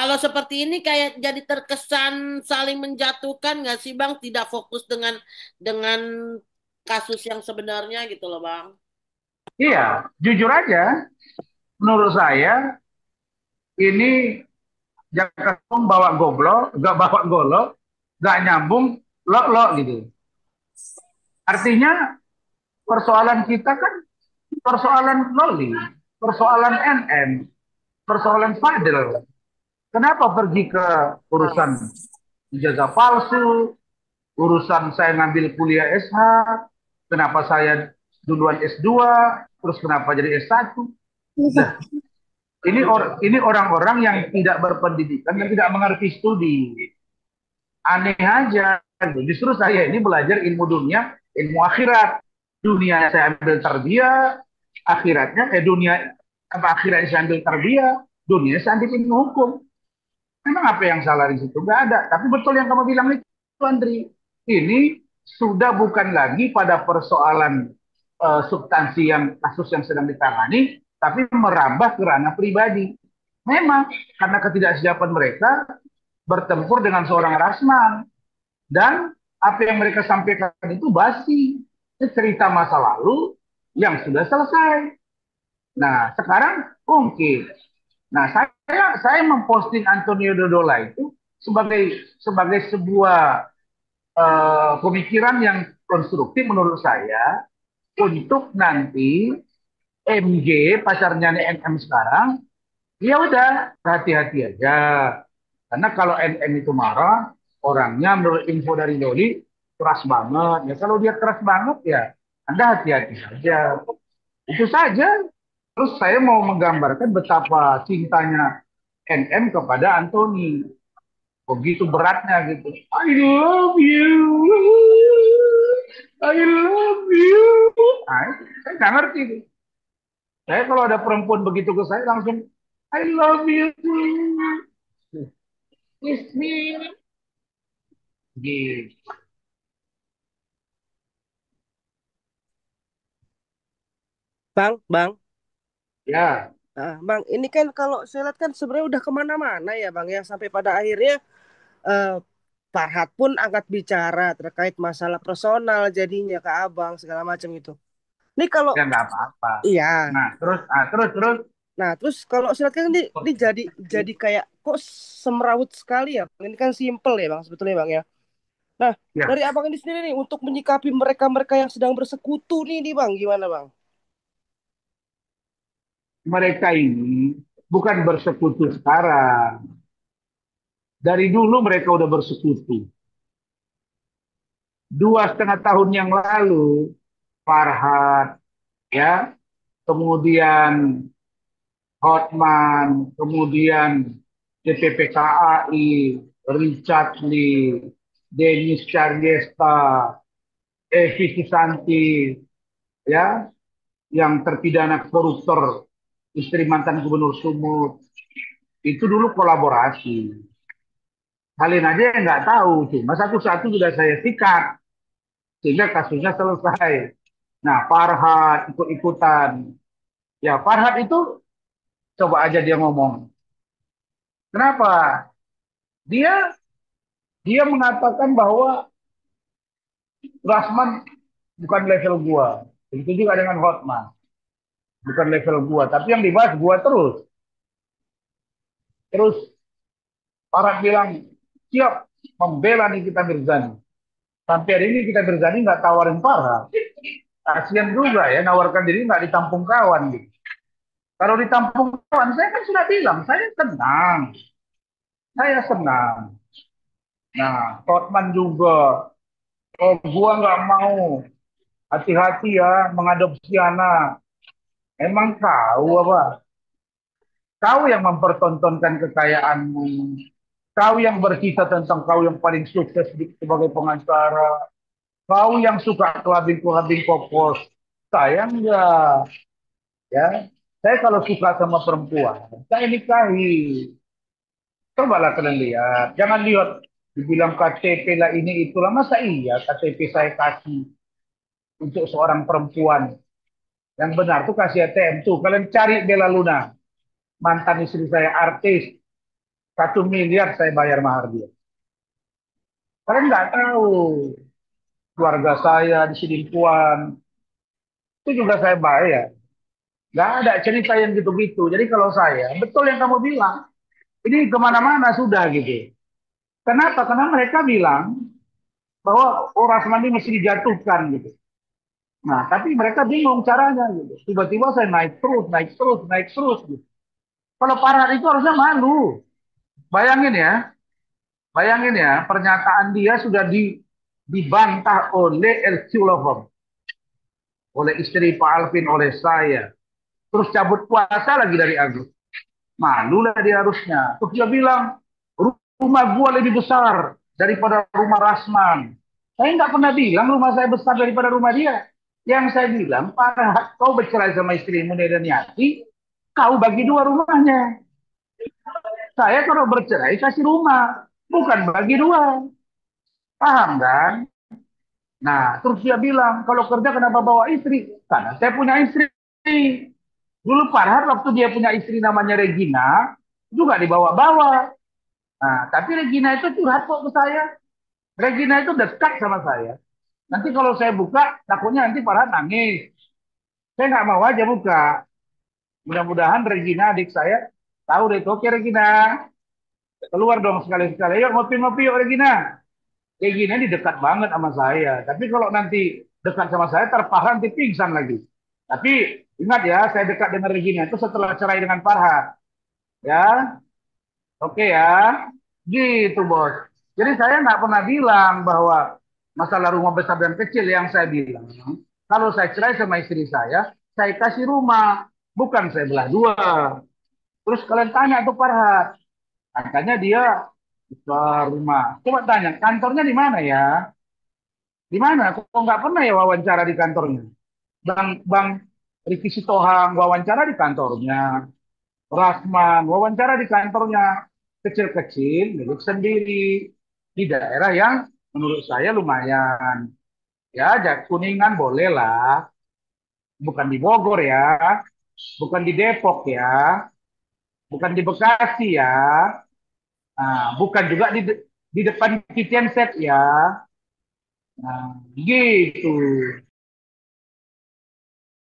Kalau seperti ini kayak jadi terkesan saling menjatuhkan nggak sih Bang? Tidak fokus dengan kasus yang sebenarnya gitu loh Bang. Iya, jujur aja, menurut saya ini jangan bawa goblok, nggak bawa golok, nggak nyambung, lo gitu. Artinya persoalan kita kan persoalan loli, persoalan NM, persoalan Fadel. Kenapa pergi ke urusan ijazah palsu, urusan saya ngambil kuliah SH, kenapa saya duluan S2, terus kenapa jadi S1? Nah, ini orang-orang yang tidak berpendidikan, yang tidak mengerti studi. Aneh aja. Justru saya ini belajar ilmu dunia, ilmu akhirat. Dunia saya ambil tarbiyah, akhiratnya dunia apa akhiratnya saya ambil tarbiyah, dunia saya ambil ilmu hukum. Memang apa yang salah di situ? Nggak ada. Tapi betul yang kamu bilang itu, Andri. Ini sudah bukan lagi pada persoalan substansi yang kasus yang sedang ditangani, tapi merambah ke ranah pribadi. Memang karena ketidaksiapan mereka bertempur dengan seorang Rasman dan apa yang mereka sampaikan itu basi. Itu cerita masa lalu yang sudah selesai. Nah, sekarang mungkin. Nah, saya memposting Antonio Dodola itu sebagai sebuah pemikiran yang konstruktif menurut saya untuk nanti MJ pacarnya NM sekarang ya udah hati-hati aja karena kalau NM itu marah orangnya menurut info dari Doli keras banget ya kalau dia keras banget ya Anda hati-hati saja itu saja. Terus saya mau menggambarkan betapa cintanya NM kepada Anthony. Begitu beratnya gitu. I love you. I love you. Nah, saya nggak ngerti. Saya kalau ada perempuan begitu ke saya langsung I love you. Kiss me. Gitu. Bang, Ya, Bang, ini kan kalau saya lihat kan sebenarnya udah kemana-mana ya Bang ya sampai pada akhirnya eh, Farhad pun angkat bicara terkait masalah personal jadinya ke Abang segala macam itu. Ini kalau ya nggak apa-apa. iya, Nah, terus. nah terus kalau saya lihat kan ini jadi kayak kok semrawut sekali ya. Bang? Ini kan simple ya Bang sebetulnya Bang ya. Nah dari Ya, Abang ini sendiri nih untuk menyikapi mereka-mereka yang sedang bersekutu nih Bang, gimana Bang? mereka ini bukan bersekutu sekarang. Dari dulu mereka udah bersekutu. 2,5 tahun yang lalu, Farhad, ya, kemudian Hotman, kemudian DPPKAI, Richard Lee, Denis Charjesta, Evi Susanti, ya, yang terpidana koruptor, istri mantan gubernur Sumut, itu dulu kolaborasi. Kalian aja yang nggak tahu, cuma satu-satu sudah saya sikat, sehingga kasusnya selesai. Nah, Farhad ikut-ikutan. Ya, Farhad itu coba aja dia ngomong. Kenapa? Dia dia mengatakan bahwa Rasman bukan level gua. Begitu juga dengan Hotman. Bukan level gua, tapi yang dibahas gua terus. Terus Farhad bilang, siap membela nih kita Mirzani. Sampai hari ini kita Mirzani nggak tawarin Farhad. Kasian juga ya, nawarkan diri nggak ditampung kawan gitu. Kalau ditampung kawan, saya kan sudah bilang, saya tenang. Saya senang. Nah, Hotman juga. Oh, gua nggak mau. Hati-hati ya mengadopsi anak. Emang kau apa? Kau yang mempertontonkan kekayaanmu. Kau yang bercerita tentang kau yang paling sukses sebagai pengacara. Kau yang suka kelabing-kelabing kokos. Saya enggak. Ya. Saya kalau suka sama perempuan, saya nikahi. Cobalah kalian lihat. Jangan lihat dibilang KTP lah ini itulah. Masa iya KTP saya kasih untuk seorang perempuan. Yang benar tuh kasih ATM tuh. Kalian cari Bella Luna. Mantan istri saya artis. 1 miliar saya bayar mahar dia. Kalian nggak tahu keluarga saya di Sidimpuan itu juga saya bayar. Nggak ada cerita yang gitu-gitu. Jadi kalau saya, betul yang kamu bilang, ini kemana-mana sudah gitu. Kenapa? Karena mereka bilang bahwa orang ini mesti dijatuhkan gitu. Nah, tapi mereka bingung caranya gitu. Tiba-tiba saya naik terus, naik terus, naik terus gitu. Kalau Farhad itu harusnya malu. Bayangin ya, bayangin ya, pernyataan dia sudah dibantah oleh LQ Lover, oleh istri Pak Alvin, oleh saya. Terus cabut kuasa lagi dari Agus. Malulah dia harusnya. Terus dia bilang, rumah gua lebih besar daripada rumah Rasman. Saya nggak pernah bilang rumah saya besar daripada rumah dia. Yang saya bilang, Farhad, kau bercerai sama istrimu dan Yati, kau bagi dua rumahnya. Saya kalau bercerai kasih rumah, bukan bagi dua. Paham kan? Nah, terus dia bilang, kalau kerja kenapa bawa istri? Karena saya punya istri. Dulu Farhad waktu dia punya istri namanya Regina, juga dibawa-bawa. Nah, tapi Regina itu curhat kok ke saya. Regina itu dekat sama saya. Nanti kalau saya buka, takutnya nanti Farhad nangis. Saya nggak mau aja buka. Mudah-mudahan Regina adik saya tahu deh. Oke Regina, keluar dong sekali-sekali. Yuk ngopi-ngopi yuk Regina. Regina ini dekat banget sama saya. Tapi kalau nanti dekat sama saya, terpaham nanti pingsan lagi. Tapi ingat ya, saya dekat dengan Regina itu setelah cerai dengan Farhad. Ya, oke ya. Gitu bos. Jadi saya nggak pernah bilang bahwa masalah rumah besar dan kecil. Yang saya bilang, kalau saya cerai sama istri saya kasih rumah. Bukan saya belah dua. Terus kalian tanya tuh Farhad. Katanya dia ke rumah. Coba tanya, kantornya di mana ya? Di mana? Kok nggak pernah ya wawancara di kantornya? Bang Riki Sitohang wawancara di kantornya. Rasman wawancara di kantornya. Kecil-kecil, milik sendiri. Di daerah yang menurut saya lumayan. Ya, Kuningan boleh lah. Bukan di Bogor ya. Bukan di Depok ya. Bukan di Bekasi ya. Nah, bukan juga di depan kitchen set ya. Nah, gitu.